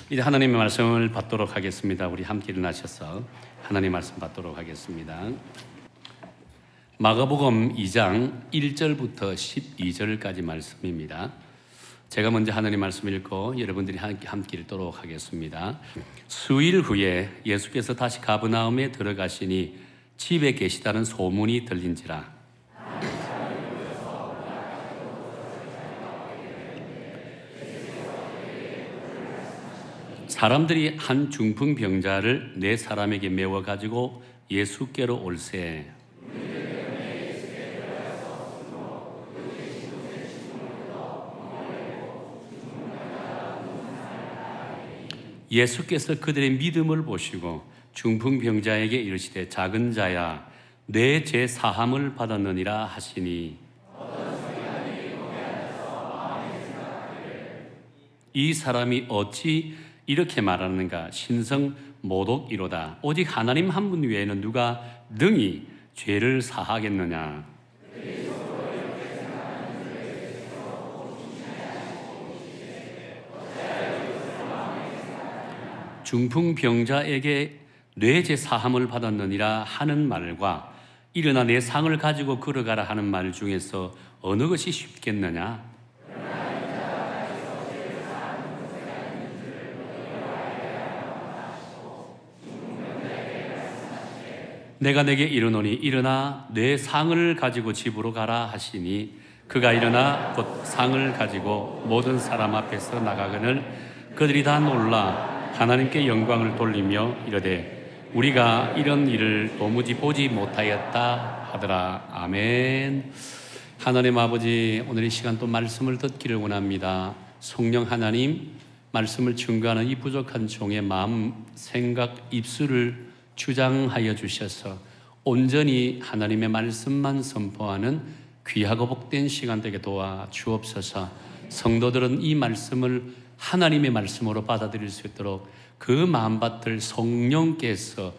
이제 하나님의 말씀을 받도록 하겠습니다. 우리 함께 일어나셔서 하나님의 말씀 받도록 하겠습니다. 마가복음 2장 1절부터 12절까지 말씀입니다. 제가 먼저 하나님 말씀 읽고 여러분들이 함께 읽도록 하겠습니다. 수일 후에 예수께서 다시 가버나움에 들어가시니 집에 계시다는 소문이 들린지라. 사람들이 한 중풍병자를 네 사람에게 메워 가지고 예수께로 올세. 예수께서 그들의 믿음을 보시고 중풍병자에게 이르시되 작은 자야 내 죄 사함을 받았느니라 하시니 이 사람이 어찌 이렇게 말하는가? 신성 모독이로다. 오직 하나님 한 분 외에는 누가 능히 죄를 사하겠느냐? 중풍병자에게 뇌제 사함을 받았느니라 하는 말과 일어나 내 상을 가지고 걸어가라 하는 말 중에서 어느 것이 쉽겠느냐? 내가 내게 이르노니 일어나 내 상을 가지고 집으로 가라 하시니 그가 일어나 곧 상을 가지고 모든 사람 앞에서 나가거늘 그들이 다 놀라 하나님께 영광을 돌리며 이르되 우리가 이런 일을 도무지 보지 못하였다 하더라. 아멘. 하나님 아버지, 오늘 이 시간 또 말씀을 듣기를 원합니다. 성령 하나님, 말씀을 증거하는 이 부족한 종의 마음, 생각, 입술을 주장하여 주셔서 온전히 하나님의 말씀만 선포하는 귀하고 복된 시간 되게 도와 주옵소서. 성도들은 이 말씀을 하나님의 말씀으로 받아들일 수 있도록 그 마음밭을 성령께서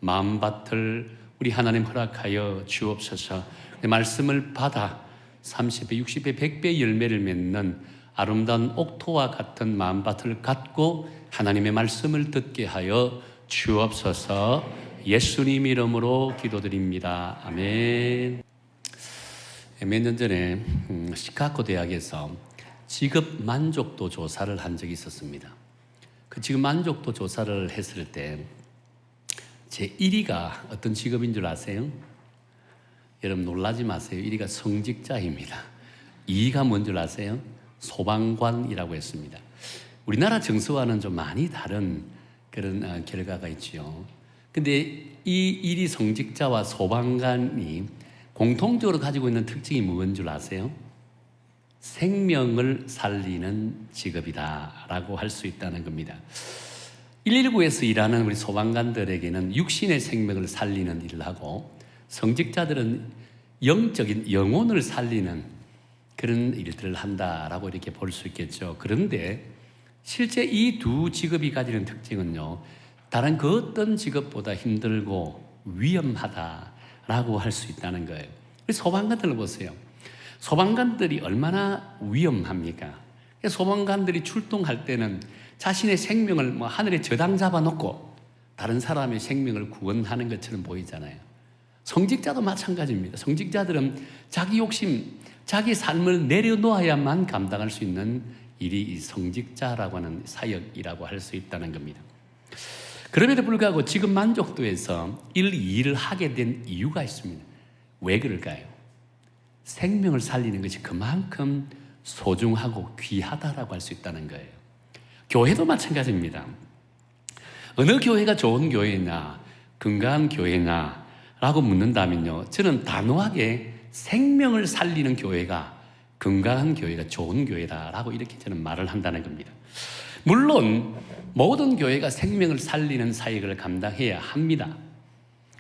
마음밭을 우리 하나님 허락하여 주옵소서. 말씀을 받아 30배, 60배, 100배 열매를 맺는 아름다운 옥토와 같은 마음밭을 갖고 하나님의 말씀을 듣게 하여 주옵소서. 예수님 이름으로 기도드립니다. 아멘. 몇 년 전에 시카고 대학에서 직업 만족도 조사를 한 적이 있었습니다. 그 직업 만족도 조사를 했을 때 제 1위가 어떤 직업인 줄 아세요? 여러분 놀라지 마세요. 1위가 성직자입니다. 2위가 뭔 줄 아세요? 소방관이라고 했습니다. 우리나라 정서와는 좀 많이 다른 그런 결과가 있죠. 근데 이 1위 성직자와 소방관이 공통적으로 가지고 있는 특징이 무엇인 줄 아세요? 생명을 살리는 직업이다라고 할 수 있다는 겁니다. 119에서 일하는 우리 소방관들에게는 육신의 생명을 살리는 일을 하고 성직자들은 영적인 영혼을 살리는 그런 일들을 한다라고 이렇게 볼 수 있겠죠. 그런데 실제 이 두 직업이 가지는 특징은요, 다른 그 어떤 직업보다 힘들고 위험하다라고 할 수 있다는 거예요. 소방관들을 보세요. 소방관들이 얼마나 위험합니까? 소방관들이 출동할 때는 자신의 생명을 하늘에 저당 잡아놓고 다른 사람의 생명을 구원하는 것처럼 보이잖아요. 성직자도 마찬가지입니다. 성직자들은 자기 욕심, 자기 삶을 내려놓아야만 감당할 수 있는 일이 이 성직자라고 하는 사역이라고 할 수 있다는 겁니다. 그럼에도 불구하고 지금 만족도에서 1, 2를 하게 된 이유가 있습니다. 왜 그럴까요? 생명을 살리는 것이 그만큼 소중하고 귀하다라고 할 수 있다는 거예요. 교회도 마찬가지입니다. 어느 교회가 좋은 교회냐, 건강한 교회냐 라고 묻는다면요, 저는 단호하게 생명을 살리는 교회가 건강한 교회가 좋은 교회다라고 이렇게 저는 말을 한다는 겁니다. 물론 모든 교회가 생명을 살리는 사역을 감당해야 합니다.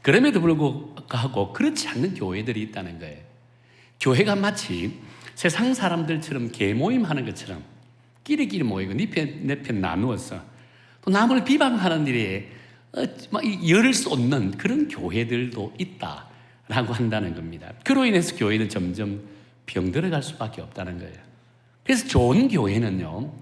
그럼에도 불구하고 그렇지 않는 교회들이 있다는 거예요. 교회가 마치 세상 사람들처럼 개모임하는 것처럼 끼리끼리 모이고 네 편 내 편 나누어서 또 남을 비방하는 일에 열을 쏟는 그런 교회들도 있다라고 한다는 겁니다. 그로 인해서 교회는 점점 병들어갈 수밖에 없다는 거예요. 그래서 좋은 교회는요,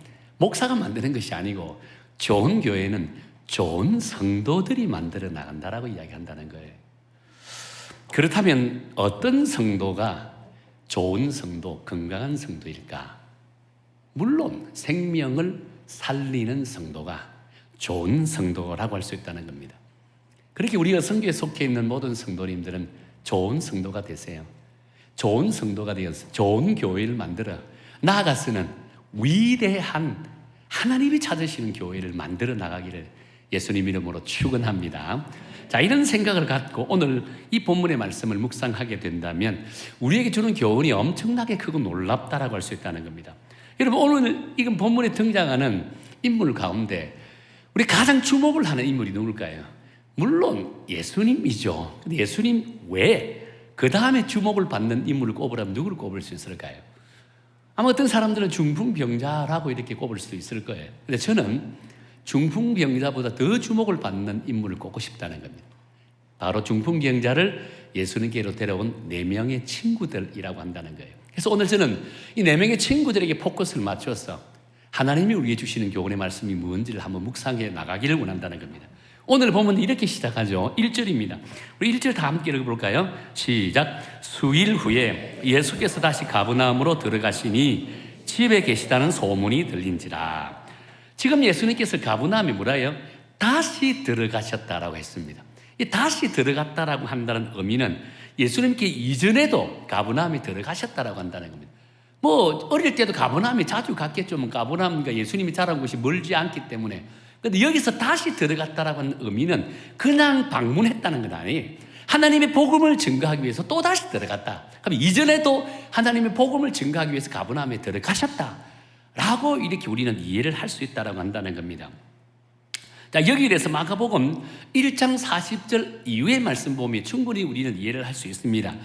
목사가 만드는 것이 아니고 좋은 교회는 좋은 성도들이 만들어 나간다라고 이야기한다는 거예요. 그렇다면 어떤 성도가 좋은 성도, 건강한 성도일까? 물론 생명을 살리는 성도가 좋은 성도라고 할 수 있다는 겁니다. 그렇게 우리가 성교에 속해 있는 모든 성도님들은 좋은 성도가 되세요. 좋은 성도가 되어서 좋은 교회를 만들어 나아가서는 위대한 하나님이 찾으시는 교회를 만들어 나가기를 예수님 이름으로 축원합니다. 자, 이런 생각을 갖고 오늘 이 본문의 말씀을 묵상하게 된다면 우리에게 주는 교훈이 엄청나게 크고 놀랍다라고 할 수 있다는 겁니다. 여러분, 오늘 이건 본문에 등장하는 인물 가운데 우리 가장 주목을 하는 인물이 누굴까요? 물론 예수님이죠. 근데 예수님 외에 그 다음에 주목을 받는 인물을 꼽으라면 누구를 꼽을 수 있을까요? 아마 어떤 사람들은 중풍병자라고 이렇게 꼽을 수도 있을 거예요. 근데 저는 중풍병자보다 더 주목을 받는 인물을 꼽고 싶다는 겁니다. 바로 중풍병자를 예수님께로 데려온 4명의 친구들이라고 한다는 거예요. 그래서 오늘 저는 이 4명의 친구들에게 포커스를 맞춰서 하나님이 우리에게 주시는 교훈의 말씀이 뭔지를 한번 묵상해 나가기를 원한다는 겁니다. 오늘 보면 이렇게 시작하죠. 1절입니다. 우리 1절 다 함께 읽어볼까요? 시작. 수일 후에 예수께서 다시 가버나움으로 들어가시니 집에 계시다는 소문이 들린지라. 지금 예수님께서 가버나움에 뭐라요? 다시 들어가셨다라고 했습니다. 이 다시 들어갔다라고 한다는 의미는 예수님께 이전에도 가버나움에 들어가셨다라고 한다는 겁니다. 뭐 어릴 때도 가버나움에 자주 갔겠죠. 가버나움과 예수님이 자란 곳이 멀지 않기 때문에. 그런데 여기서 다시 들어갔다라고 하는 의미는 그냥 방문했다는 건 아니에요. 하나님의 복음을 증거하기 위해서 또 다시 들어갔다. 그럼 이전에도 하나님의 복음을 증거하기 위해서 가버나움에 들어가셨다라고 이렇게 우리는 이해를 할 수 있다라고 한다는 겁니다. 자, 여기에서 마가복음 1장 40절 이후의 말씀 보면 충분히 우리는 이해를 할 수 있습니다.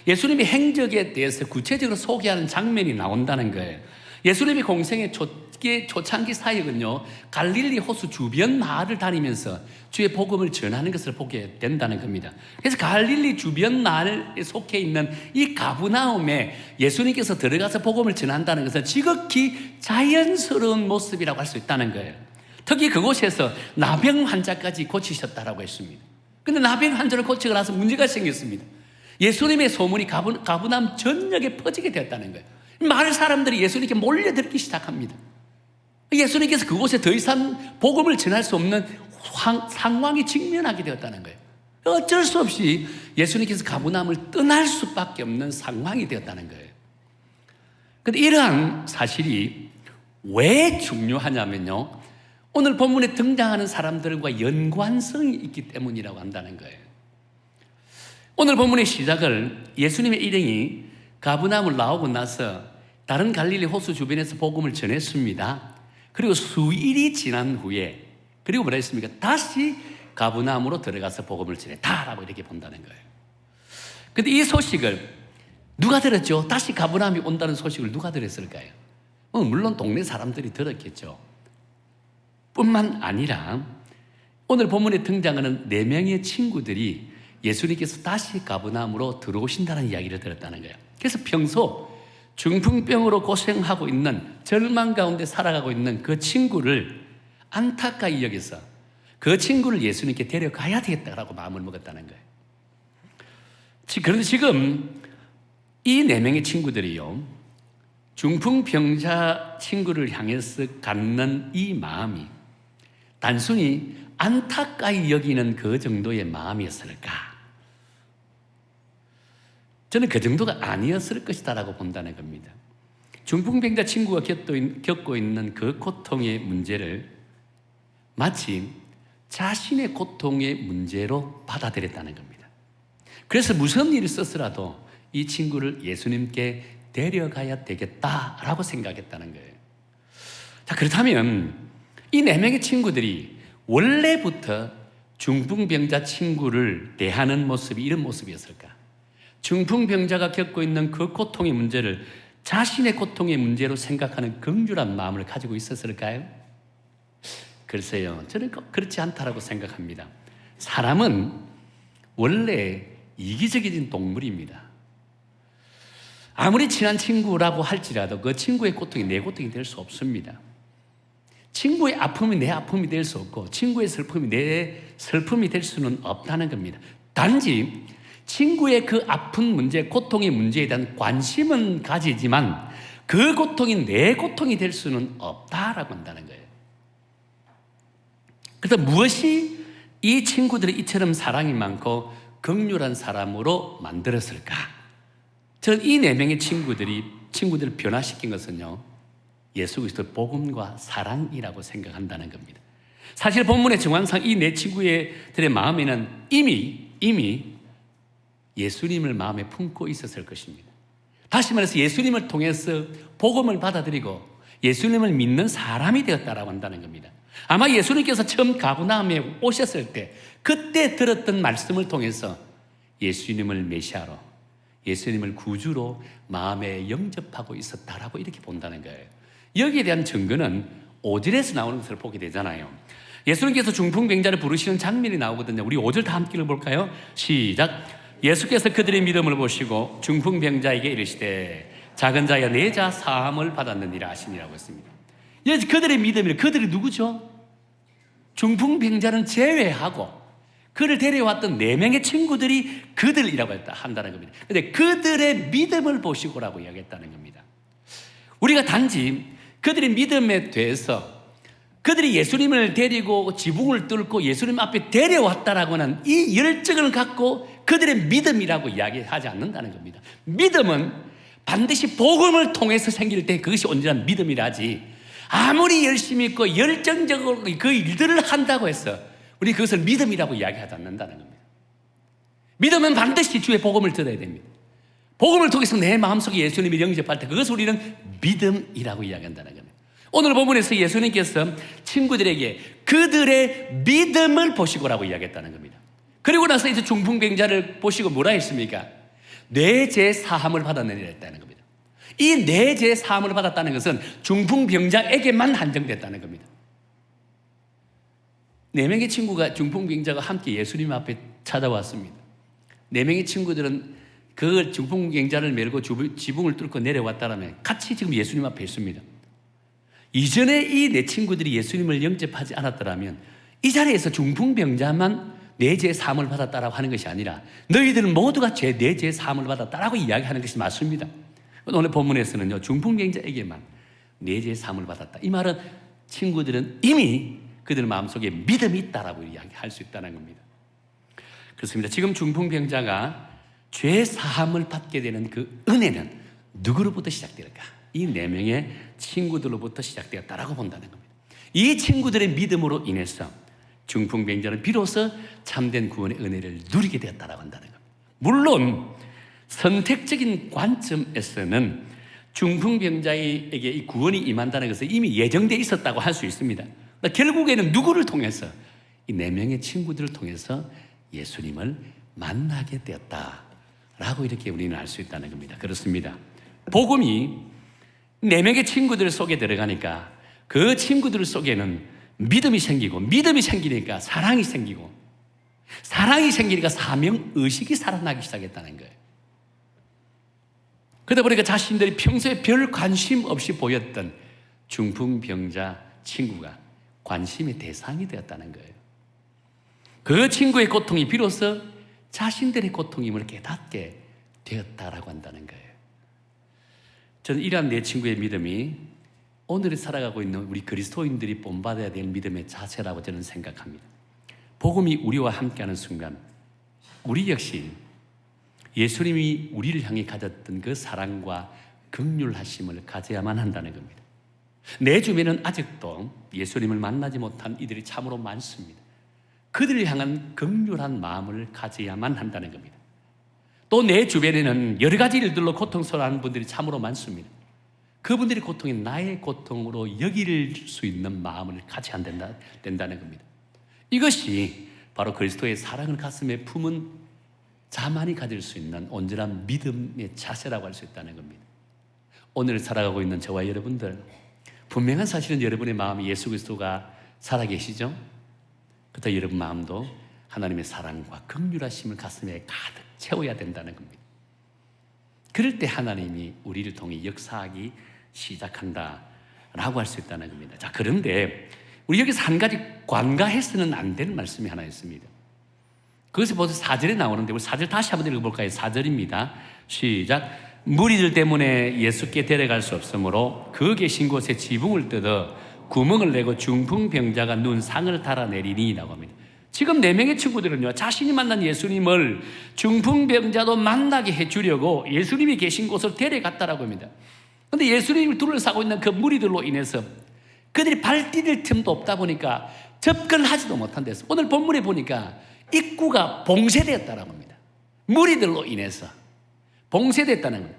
예수님의 행적에 대해서 구체적으로 소개하는 장면이 나온다는 거예요. 예수님의 공생의 초창기 사역은요, 갈릴리 호수 주변 마을을 다니면서 주의 복음을 전하는 것을 보게 된다는 겁니다. 그래서 갈릴리 주변 마을에 속해 있는 이 가브나움에 예수님께서 들어가서 복음을 전한다는 것은 지극히 자연스러운 모습이라고 할 수 있다는 거예요. 특히 그곳에서 나병 환자까지 고치셨다라고 했습니다. 그런데 나병 환자를 고치고 나서 문제가 생겼습니다. 예수님의 소문이 가브나움 전역에 퍼지게 되었다는 거예요. 마을 사람들이 예수님께 몰려들기 시작합니다. 예수님께서 그곳에 더 이상 복음을 전할 수 없는 상황에 직면하게 되었다는 거예요. 어쩔 수 없이 예수님께서 가브나움을 떠날 수밖에 없는 상황이 되었다는 거예요. 그런데 이러한 사실이 왜 중요하냐면요, 오늘 본문에 등장하는 사람들과 연관성이 있기 때문이라고 한다는 거예요. 오늘 본문의 시작을 예수님의 일행이 가브나움을 나오고 나서 다른 갈릴리 호수 주변에서 복음을 전했습니다. 그리고 수일이 지난 후에, 그리고 뭐라 했습니까? 다시 가브나움으로 들어가서 복음을 전했다라고 이렇게 본다는 거예요. 근데 이 소식을 누가 들었죠? 다시 가브나움이 온다는 소식을 누가 들었을까요? 물론 동네 사람들이 들었겠죠. 뿐만 아니라 오늘 본문에 등장하는 4명의 친구들이 예수님께서 다시 가브나움으로 들어오신다는 이야기를 들었다는 거예요. 그래서 평소 중풍병으로 고생하고 있는, 절망 가운데 살아가고 있는 그 친구를 안타까이 여겨서 그 친구를 예수님께 데려가야 되겠다라고 마음을 먹었다는 거예요. 그런데 지금 이 4명의 친구들이요, 중풍병자 친구를 향해서 갖는 이 마음이 단순히 안타까이 여기는 그 정도의 마음이었을까? 저는 그 정도가 아니었을 것이다라고 본다는 겁니다. 중풍병자 친구가 겪고 있는 그 고통의 문제를 마치 자신의 고통의 문제로 받아들였다는 겁니다. 그래서 무슨 일이 있었더라도 이 친구를 예수님께 데려가야 되겠다라고 생각했다는 거예요. 자, 그렇다면 이 4명의 친구들이 원래부터 중풍병자 친구를 대하는 모습이 이런 모습이었을까? 중풍병자가 겪고 있는 그 고통의 문제를 자신의 고통의 문제로 생각하는 긍휼한 마음을 가지고 있었을까요? 글쎄요, 저는 그렇지 않다라고 생각합니다. 사람은 원래 이기적인 동물입니다. 아무리 친한 친구라고 할지라도 그 친구의 고통이 내 고통이 될 수 없습니다. 친구의 아픔이 내 아픔이 될 수 없고 친구의 슬픔이 내 슬픔이 될 수는 없다는 겁니다. 단지 친구의 그 아픈 문제, 고통의 문제에 대한 관심은 가지지만 그 고통이 내 고통이 될 수는 없다라고 한다는 거예요. 그래서 무엇이 이 친구들이 이처럼 사랑이 많고 긍휼한 사람으로 만들었을까? 저는 이 네 명의 친구들을 변화시킨 것은요, 예수 그리스도의 복음과 사랑이라고 생각한다는 겁니다. 사실 본문의 정황상 이 네 친구들의 마음에는 이미 예수님을 마음에 품고 있었을 것입니다. 다시 말해서 예수님을 통해서 복음을 받아들이고 예수님을 믿는 사람이 되었다라고 한다는 겁니다. 아마 예수님께서 처음 가버나움에 오셨을 때 그때 들었던 말씀을 통해서 예수님을 메시아로, 예수님을 구주로 마음에 영접하고 있었다라고 이렇게 본다는 거예요. 여기에 대한 증거는 5절에서 나오는 것을 보게 되잖아요. 예수님께서 중풍병자를 부르시는 장면이 나오거든요. 우리 5절 다 함께 읽어볼까요? 시작. 예수께서 그들의 믿음을 보시고 중풍병자에게 이르시되 작은 자여 내 자 사함을 받았느니라 하시니라고 했습니다. 그들의 믿음이, 그들이 누구죠? 중풍병자는 제외하고 그를 데려왔던 4명의 친구들이 그들이라고 한다는 겁니다. 그런데 그들의 믿음을 보시고라고 이야기했다는 겁니다. 우리가 단지 그들의 믿음에 대해서 그들이 예수님을 데리고 지붕을 뚫고 예수님 앞에 데려왔다라고 하는 이 열정을 갖고 그들의 믿음이라고 이야기하지 않는다는 겁니다. 믿음은 반드시 복음을 통해서 생길 때 그것이 온전한 믿음이라지, 아무리 열심히 있고 열정적으로 그 일들을 한다고 해서 우리 그것을 믿음이라고 이야기하지 않는다는 겁니다. 믿음은 반드시 주의 복음을 들어야 됩니다. 복음을 통해서 내 마음속에 예수님이 영접할 때 그것을 우리는 믿음이라고 이야기한다는 겁니다. 오늘 본문에서 예수님께서 친구들에게 그들의 믿음을 보시고라고 이야기했다는 겁니다. 그리고 나서 이제 중풍병자를 보시고 뭐라 했습니까? 내 죄 사함을 받았느니라 했다는 겁니다. 이 내 죄 사함을 받았다는 것은 중풍병자에게만 한정됐다는 겁니다. 4명의 친구가 중풍병자가 함께 예수님 앞에 찾아왔습니다. 4명의 친구들은 그 중풍병자를 메고 지붕을 뚫고 내려왔다라면 같이 지금 예수님 앞에 있습니다. 이전에 이 네 친구들이 예수님을 영접하지 않았더라면 이 자리에서 중풍병자만 내 죄 사함을 받았다라고 하는 것이 아니라 너희들은 모두가 내 죄 사함을 받았다라고 이야기하는 것이 맞습니다. 오늘 본문에서는요, 중풍병자에게만 내 죄 사함을 받았다. 이 말은 친구들은 이미 그들 마음속에 믿음이 있다라고 이야기할 수 있다는 겁니다. 그렇습니다. 지금 중풍병자가 죄 사함을 받게 되는 그 은혜는 누구로부터 시작될까? 이 4명의 친구들로부터 시작되었다라고 본다는 겁니다. 이 친구들의 믿음으로 인해서 중풍병자는 비로소 참된 구원의 은혜를 누리게 되었다라고 한다는 겁니다. 물론 선택적인 관점에서는 중풍병자에게 이 구원이 임한다는 것은 이미 예정되어 있었다고 할 수 있습니다. 결국에는 누구를 통해서? 이 4명의 친구들을 통해서 예수님을 만나게 되었다라고 이렇게 우리는 알 수 있다는 겁니다. 그렇습니다. 복음이 4명의 친구들 속에 들어가니까 그 친구들 속에는 믿음이 생기고, 믿음이 생기니까 사랑이 생기고, 사랑이 생기니까 사명의식이 살아나기 시작했다는 거예요. 그러다 보니까 자신들이 평소에 별 관심 없이 보였던 중풍병자 친구가 관심의 대상이 되었다는 거예요. 그 친구의 고통이 비로소 자신들의 고통임을 깨닫게 되었다라고 한다는 거예요. 저는 이러한 내 친구의 믿음이 오늘 살아가고 있는 우리 그리스도인들이 본받아야 될 믿음의 자세라고 저는 생각합니다. 복음이 우리와 함께하는 순간 우리 역시 예수님이 우리를 향해 가졌던 그 사랑과 긍휼하심을 가져야만 한다는 겁니다. 내 주변에는 아직도 예수님을 만나지 못한 이들이 참으로 많습니다. 그들을 향한 긍휼한 마음을 가져야만 한다는 겁니다. 또 내 주변에는 여러 가지 일들로 고통스러워하는 분들이 참으로 많습니다. 그분들의 고통이 나의 고통으로 여길 수 있는 마음을 가져야 된다는 겁니다. 이것이 바로 그리스도의 사랑을 가슴에 품은 자만이 가질 수 있는 온전한 믿음의 자세라고 할 수 있다는 겁니다. 오늘 살아가고 있는 저와 여러분들, 분명한 사실은 여러분의 마음에 예수 그리스도가 살아계시죠? 그렇다 여러분 마음도 하나님의 사랑과 긍휼하심을 가슴에 가득 채워야 된다는 겁니다. 그럴 때 하나님이 우리를 통해 역사하기 시작한다라고 할 수 있다는 겁니다. 자, 그런데 우리 여기서 한 가지 관가해서는 안 되는 말씀이 하나 있습니다. 그것이 벌써 4절에 나오는데 우리 4절 다시 한번 읽어볼까요? 4절입니다. 시작. 무리들 때문에 예수께 데려갈 수 없으므로 그 계신 곳에 지붕을 뜯어 구멍을 내고 중풍병자가 눈상을 달아내리니 라고 합니다. 지금 4명의 친구들은요, 자신이 만난 예수님을 중풍병자도 만나게 해주려고 예수님이 계신 곳을 데려갔다라고 합니다. 그런데 예수님을 둘러싸고 있는 그 무리들로 인해서 그들이 발 디딜 틈도 없다 보니까 접근하지도 못한댔어. 오늘 본문에 보니까 입구가 봉쇄되었다라고 합니다. 무리들로 인해서 봉쇄됐다는 겁니다.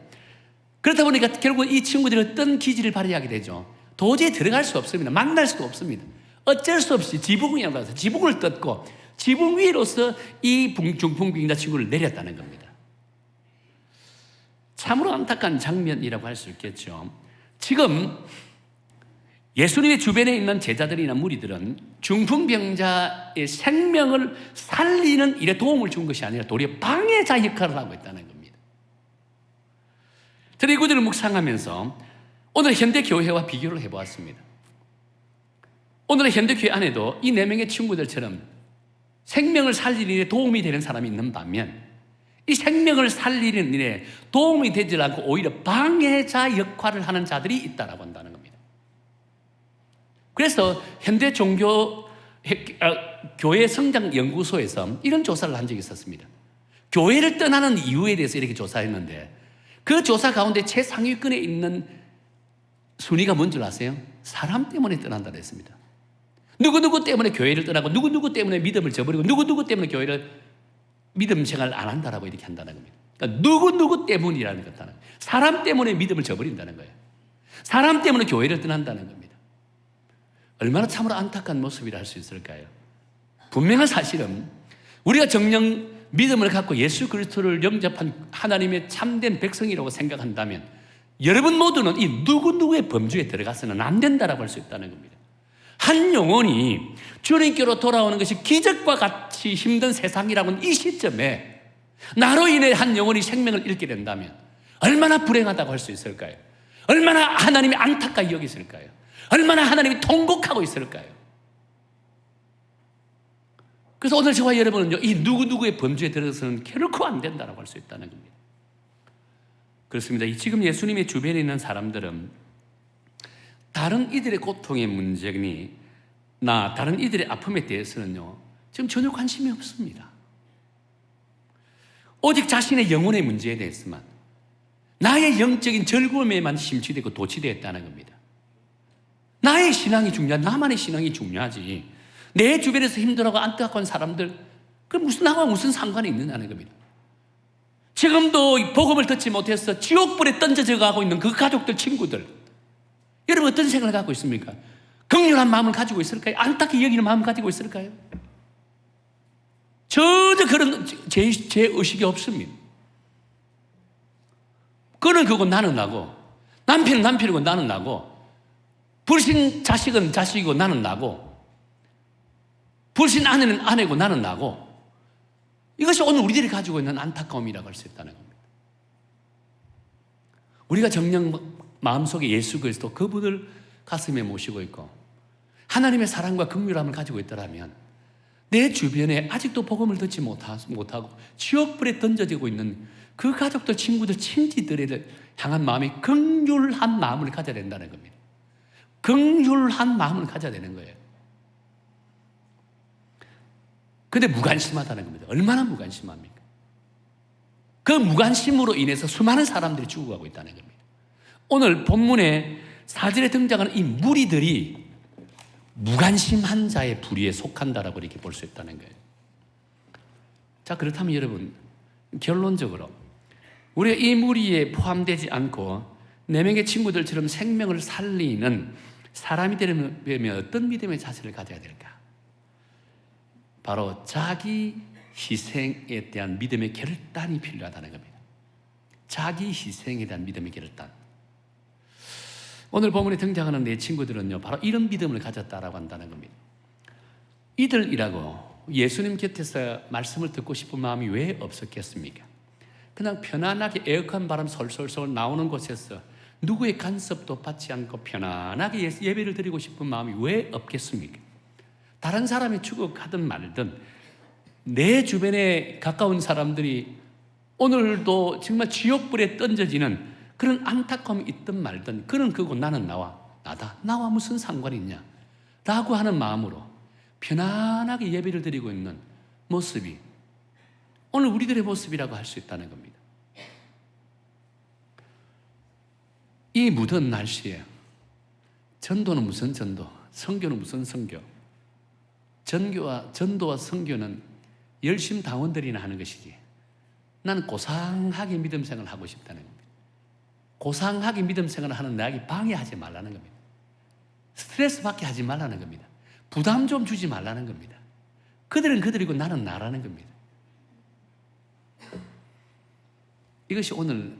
그렇다 보니까 결국 이 친구들은 어떤 기질을 발휘하게 되죠. 도저히 들어갈 수 없습니다. 만날 수도 없습니다. 어쩔 수 없이 지붕이라고 해서 지붕을 뜯고 지붕 위로서 이 중풍병자 친구를 내렸다는 겁니다. 참으로 안타까운 장면이라고 할 수 있겠죠. 지금 예수님의 주변에 있는 제자들이나 무리들은 중풍병자의 생명을 살리는 일에 도움을 준 것이 아니라 도리어 방해자 역할을 하고 있다는 겁니다. 저는 이 구절을 묵상하면서 오늘 현대 교회와 비교를 해보았습니다. 오늘의 현대 교회 안에도 이 4명의 친구들처럼 생명을 살리는 일에 도움이 되는 사람이 있는 반면 이 생명을 살리는 일에 도움이 되지 않고 오히려 방해자 역할을 하는 자들이 있다라고 한다는 겁니다. 그래서 현대 교회 성장 연구소에서 이런 조사를 한 적이 있었습니다. 교회를 떠나는 이유에 대해서 이렇게 조사했는데 그 조사 가운데 최상위권에 있는 순위가 뭔지 아세요? 사람 때문에 떠난다고 했습니다. 누구누구 때문에 교회를 떠나고 누구누구 때문에 믿음을 저버리고 누구누구 때문에 교회를 믿음 생활을 안 한다라고 이렇게 한다는 겁니다. 그러니까 누구누구 때문이라는 것다는 거예요. 사람 때문에 믿음을 저버린다는 거예요. 사람 때문에 교회를 떠난다는 겁니다. 얼마나 참으로 안타까운 모습이라 할 수 있을까요? 분명한 사실은 우리가 정녕 믿음을 갖고 예수 그리스도를 영접한 하나님의 참된 백성이라고 생각한다면 여러분 모두는 이 누구누구의 범주에 들어가서는 안 된다라고 할 수 있다는 겁니다. 한 영혼이 주님께로 돌아오는 것이 기적과 같이 힘든 세상이라고는 이 시점에 나로 인해 한 영혼이 생명을 잃게 된다면 얼마나 불행하다고 할 수 있을까요? 얼마나 하나님이 안타까이 여기실까요? 얼마나 하나님이 통곡하고 있을까요? 그래서 오늘 저와 여러분은요, 이 누구누구의 범주에 들어서는 결코 안 된다고 할 수 있다는 겁니다. 그렇습니다. 지금 예수님의 주변에 있는 사람들은 다른 이들의 고통의 문제나 다른 이들의 아픔에 대해서는요, 지금 전혀 관심이 없습니다. 오직 자신의 영혼의 문제에 대해서만, 나의 영적인 즐거움에만 심취되고 도취되었다는 겁니다. 나의 신앙이 중요하지, 나만의 신앙이 중요하지. 내 주변에서 힘들어하고 안타까운 사람들, 그럼 나와 무슨 상관이 있느냐는 겁니다. 지금도 복음을 듣지 못해서 지옥불에 던져져 가고 있는 그 가족들, 친구들, 여러분 어떤 생각을 갖고 있습니까? 긍휼한 마음을 가지고 있을까요? 안타깝게 여기는 마음을 가지고 있을까요? 전혀 그런 제 의식이 없습니다. 그는 그고 나는 나고, 남편은 남편이고 나는 나고, 불신 자식은 자식이고 나는 나고, 불신 아내는 아내고 나는 나고, 이것이 오늘 우리들이 가지고 있는 안타까움이라고 할 수 있다는 겁니다. 우리가 정녕 마음속에 예수 그리스도 그분을 가슴에 모시고 있고 하나님의 사랑과 긍휼함을 가지고 있더라면 내 주변에 아직도 복음을 듣지 못하고 지옥불에 던져지고 있는 그 가족들, 친구들, 친지들을 향한 마음이 긍휼한 마음을 가져야 된다는 겁니다. 긍휼한 마음을 가져야 되는 거예요. 근데 무관심하다는 겁니다. 얼마나 무관심합니까? 그 무관심으로 인해서 수많은 사람들이 죽어가고 있다는 겁니다. 오늘 본문에 4절에 등장하는 이 무리들이 무관심한 자의 부류에 속한다라고 이렇게 볼 수 있다는 거예요. 자, 그렇다면 여러분, 결론적으로 우리가 이 무리에 포함되지 않고 4명의 친구들처럼 생명을 살리는 사람이 되려면 어떤 믿음의 자세를 가져야 될까? 바로 자기 희생에 대한 믿음의 결단이 필요하다는 겁니다. 자기 희생에 대한 믿음의 결단. 오늘 본문에 등장하는 내 친구들은요, 바로 이런 믿음을 가졌다라고 한다는 겁니다. 이들이라고 예수님 곁에서 말씀을 듣고 싶은 마음이 왜 없었겠습니까? 그냥 편안하게 에어컨 바람 솔솔솔 나오는 곳에서 누구의 간섭도 받지 않고 편안하게 예배를 드리고 싶은 마음이 왜 없겠습니까? 다른 사람이 죽어가든 말든 내 주변에 가까운 사람들이 오늘도 정말 지옥불에 던져지는 그런 안타까움이 있든 말든 그는 그고 나는 나와 무슨 상관이 있냐 라고 하는 마음으로 편안하게 예배를 드리고 있는 모습이 오늘 우리들의 모습이라고 할 수 있다는 겁니다. 이 무더운 날씨에 전도는 무슨 전도, 선교는 무슨 선교, 전도와 선교는 열심 당원들이나 하는 것이지 나는 고상하게 믿음 생활을 하고 싶다는 겁니다. 고상하게 믿음 생활을 하는 나에게 방해하지 말라는 겁니다. 스트레스 받게 하지 말라는 겁니다. 부담 좀 주지 말라는 겁니다. 그들은 그들이고 나는 나라는 겁니다. 이것이 오늘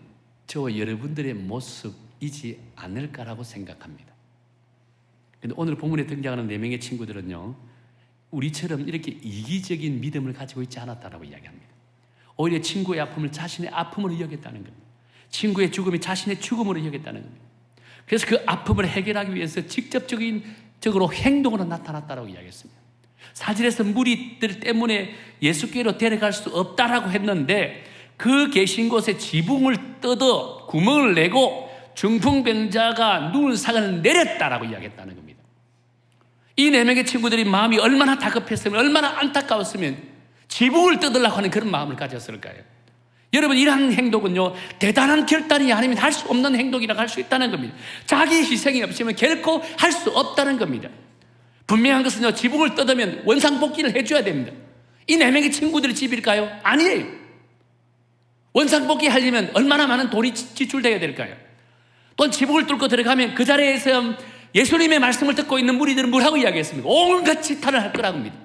저와 여러분들의 모습이지 않을까라고 생각합니다. 그런데 오늘 본문에 등장하는 4명의 친구들은요, 우리처럼 이렇게 이기적인 믿음을 가지고 있지 않았다라고 이야기합니다. 오히려 친구의 아픔을 자신의 아픔으로 여겼다는 겁니다. 친구의 죽음이 자신의 죽음으로 여겼다는 겁니다. 그래서 그 아픔을 해결하기 위해서 직접적으로 행동으로 나타났다라고 이야기했습니다. 사실에서 무리들 때문에 예수께로 데려갈 수 없다라고 했는데 그 계신 곳에 지붕을 뜯어 구멍을 내고 중풍병자가 누운 사관을 내렸다라고 이야기했다는 겁니다. 이 4명의 친구들이 마음이 얼마나 다급했으면, 얼마나 안타까웠으면 지붕을 뜯으려고 하는 그런 마음을 가졌을까요? 여러분, 이러한 행동은요, 대단한 결단이 아니면 할 수 없는 행동이라고 할 수 있다는 겁니다. 자기 희생이 없으면 결코 할 수 없다는 겁니다. 분명한 것은요, 지붕을 뜯으면 원상복귀를 해줘야 됩니다. 이 4명의 친구들의 집일까요? 아니에요. 원상복귀 하려면 얼마나 많은 돈이 지출되어야 될까요? 또 지붕을 뚫고 들어가면 그 자리에서 예수님의 말씀을 듣고 있는 무리들은 뭐라고 이야기했습니까? 온갖 지탄을 할 거라고 합니다.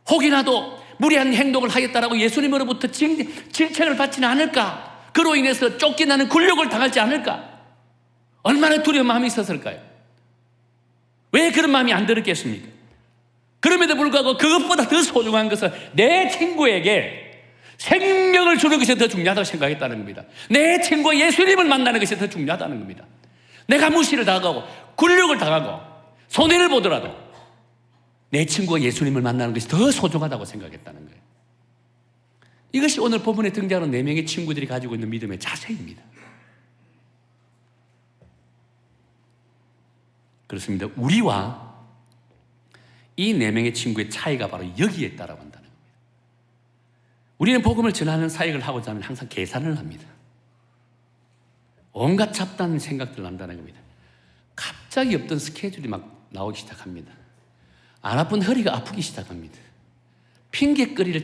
혹이라도 무리한 행동을 하겠다라고 예수님으로부터 칭찬을 받지는 않을까? 그로 인해서 쫓겨나는 굴욕을 당하지 않을까? 얼마나 두려운 마음이 있었을까요? 왜 그런 마음이 안 들었겠습니까? 그럼에도 불구하고 그것보다 더 소중한 것은 내 친구에게 생명을 주는 것이 더 중요하다고 생각했다는 겁니다. 내 친구가 예수님을 만나는 것이 더 중요하다는 겁니다. 내가 무시를 당하고 굴욕을 당하고 손해를 보더라도 내 친구가 예수님을 만나는 것이 더 소중하다고 생각했다는 거예요. 이것이 오늘 본문에 등장하는 4명의 친구들이 가지고 있는 믿음의 자세입니다. 그렇습니다. 우리와 이 4명의 친구의 차이가 바로 여기에 있다라고 한다는 겁니다. 우리는 복음을 전하는 사역을 하고자 하면 항상 계산을 합니다. 온갖 잡다한 생각들을 한다는 겁니다. 갑자기 없던 스케줄이 막 나오기 시작합니다. 안 아픈 허리가 아프기 시작합니다. 핑계거리를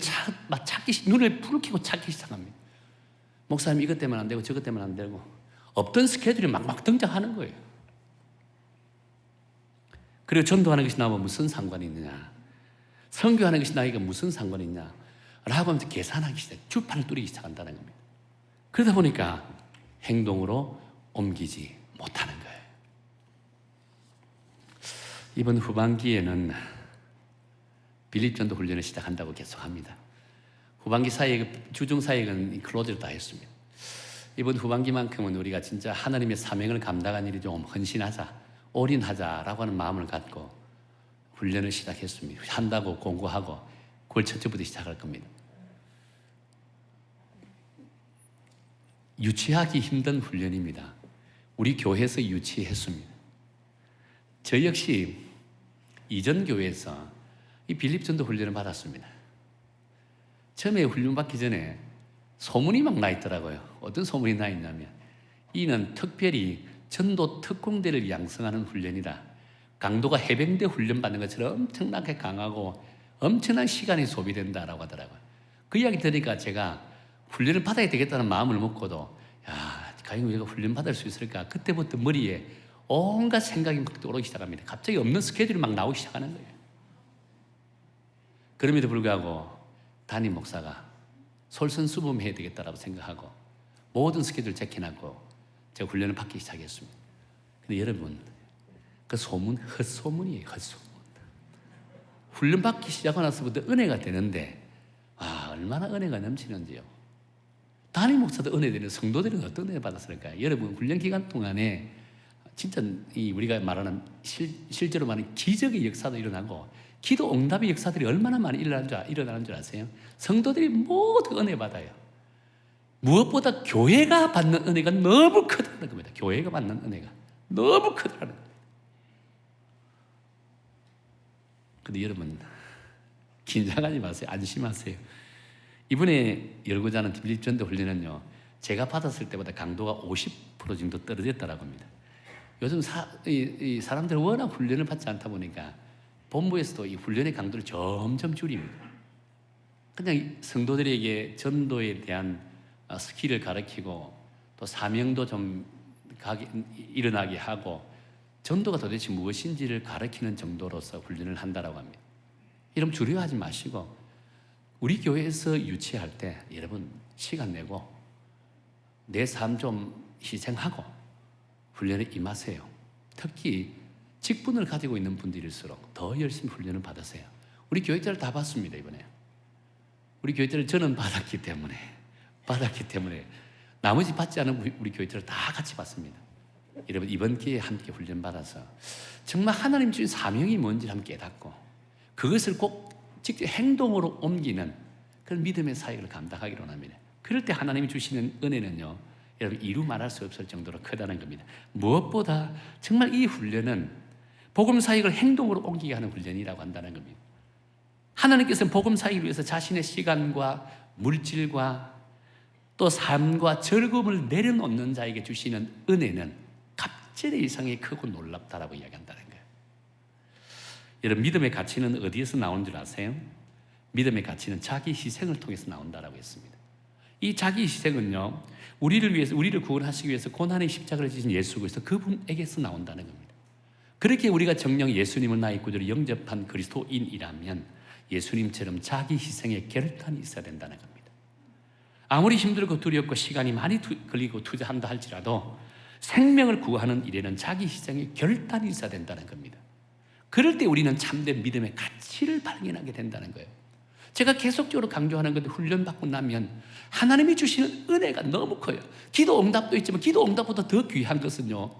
눈을 부르키고 찾기 시작합니다. 목사님 이것 때문에 안 되고 저것 때문에 안 되고 없던 스케줄이 막 등장하는 거예요. 그리고 전도하는 것이 나와 무슨 상관이 있느냐, 선교하는 것이 나에게 무슨 상관이 있냐 라고 하면서 계산하기 시작, 주판을 뚜리기 시작한다는 겁니다. 그러다 보니까 행동으로 옮기지 못하는 거예요. 이번 후반기에는 빌립전도 훈련을 시작한다고 계속합니다. 후반기 사역, 주중 사역은 클로즈를 다 했습니다. 이번 후반기만큼은 우리가 진짜 하나님의 사명을 감당한 일이 좀 헌신하자, 올인하자라고 하는 마음을 갖고 훈련을 시작했습니다. 한다고 공고하고 9월 첫째 부터 시작할 겁니다. 유치하기 힘든 훈련입니다. 우리 교회에서 유치했습니다. 저 역시 이전 교회에서 이 빌립전도 훈련을 받았습니다. 처음에 훈련 받기 전에 소문이 막 나 있더라고요. 어떤 소문이 나 있냐면 이는 특별히 전도 특공대를 양성하는 훈련이다. 강도가 해병대 훈련 받는 것처럼 엄청나게 강하고 엄청난 시간이 소비된다라고 하더라고요. 그 이야기 들으니까 제가 훈련을 받아야 되겠다는 마음을 먹고도 과연 우리가 훈련 받을 수 있을까? 그때부터 머리에 온갖 생각이 막 떠오르기 시작합니다. 갑자기 없는 스케줄이 막 나오기 시작하는 거예요. 그럼에도 불구하고 담임 목사가 솔선수범해야 되겠다라고 생각하고 모든 스케줄을 체크해놨고 제가 훈련을 받기 시작했습니다. 근데 여러분, 그 소문 헛소문이에요. 헛소문. 훈련 받기 시작하고 나서부터 은혜가 되는데 얼마나 은혜가 넘치는지요. 담임 목사도 은혜 되는 성도들은 어떤 은혜 받았을까요? 여러분 훈련 기간 동안에 진짜 우리가 말하는 실제로 말하는 기적의 역사도 일어나고 기도 응답의 역사들이 얼마나 많이 일어나는 줄 아세요? 성도들이 모두 은혜 받아요. 무엇보다 교회가 받는 은혜가 너무 크다는 겁니다. 교회가 받는 은혜가 너무 크다는 겁니다. 근데 여러분 긴장하지 마세요. 안심하세요. 이번에 열고자 하는 빌립전도 훈련은요, 제가 받았을 때보다 강도가 50% 정도 떨어졌다고 합니다. 요즘 사람들은 워낙 훈련을 받지 않다 보니까 본부에서도 이 훈련의 강도를 점점 줄입니다. 그냥 성도들에게 전도에 대한 스킬을 가르치고 또 사명도 좀 일어나게 하고 전도가 도대체 무엇인지를 가르치는 정도로서 훈련을 한다고 합니다. 여러분 두려워하지 마시고 우리 교회에서 유치할 때 여러분 시간 내고 내 삶 좀 희생하고 훈련에 임하세요. 특히 직분을 가지고 있는 분들일수록 더 열심히 훈련을 받으세요. 우리 교회들을 다 받습니다. 이번에 우리 교회들을 저는 받았기 때문에 나머지 받지 않은 우리 교회들을 다 같이 받습니다. 여러분 이번 기회에 함께 훈련 받아서 정말 하나님 주신 사명이 뭔지를 함께 깨닫고 그것을 꼭 직접 행동으로 옮기는 그런 믿음의 사역을 감당하기로 합니다. 그럴 때 하나님이 주시는 은혜는요, 여러분 이루 말할 수 없을 정도로 크다는 겁니다. 무엇보다 정말 이 훈련은 복음 사역을 행동으로 옮기게 하는 훈련이라고 한다는 겁니다. 하나님께서는 복음 사역을 위해서 자신의 시간과 물질과 또 삶과 즐거움을 내려놓는 자에게 주시는 은혜는 갑절의 이상이 크고 놀랍다라고 이야기한다는 거예요. 여러분 믿음의 가치는 어디에서 나오는 줄 아세요? 믿음의 가치는 자기 희생을 통해서 나온다라고 했습니다. 이 자기 희생은요, 우리를 구원하시기 위해서 고난의 십자가를 지신 예수 그리스도 그분에게서 나온다는 겁니다. 그렇게 우리가 정녕 예수님을 나의 구주로 영접한 그리스도인이라면 예수님처럼 자기 희생의 결단이 있어야 된다는 겁니다. 아무리 힘들고 두렵고 시간이 많이 걸리고 투자한다 할지라도 생명을 구하는 일에는 자기 희생의 결단이 있어야 된다는 겁니다. 그럴 때 우리는 참된 믿음의 가치를 발견하게 된다는 거예요. 제가 계속적으로 강조하는 건데 훈련받고 나면 하나님이 주시는 은혜가 너무 커요. 기도 응답도 있지만 기도 응답보다 더 귀한 것은요,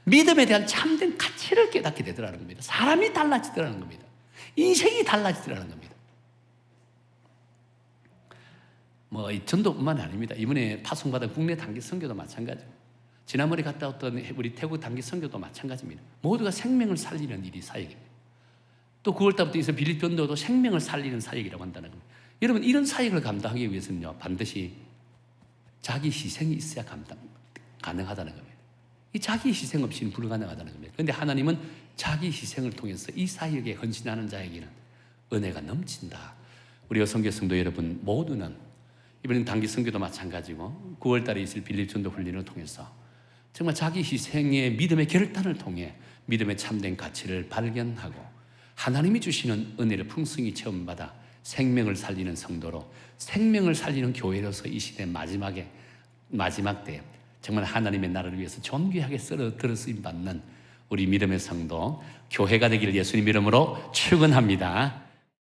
믿음에 대한 참된 가치를 깨닫게 되더라는 겁니다. 사람이 달라지더라는 겁니다. 인생이 달라지더라는 겁니다. 전도뿐만 아닙니다. 이번에 파송받은 국내 단기 선교도 마찬가지고 지난번에 갔다 왔던 우리 태국 단기 선교도 마찬가지입니다. 모두가 생명을 살리는 일이 사역입니다. 또 9월달부터 있어 빌립전도도 생명을 살리는 사역이라고 한다는 겁니다. 여러분 이런 사역을 감당하기 위해서는요, 반드시 자기 희생이 있어야 가능하다는 겁니다. 이 자기 희생 없이는 불가능하다는 겁니다. 그런데 하나님은 자기 희생을 통해서 이 사역에 헌신하는 자에게는 은혜가 넘친다. 우리 여성교 성도 여러분 모두는 이번엔 단기 선교도 마찬가지고 9월달에 있을 빌립전도 훈련을 통해서 정말 자기 희생의 믿음의 결단을 통해 믿음의 참된 가치를 발견하고 하나님이 주시는 은혜를 풍성히 체험받아 생명을 살리는 성도로, 생명을 살리는 교회로서 이 시대 마지막 때 정말 하나님의 나라를 위해서 존귀하게 쓰임 받는 우리 믿음의 성도, 교회가 되기를 예수님 이름으로 축원합니다.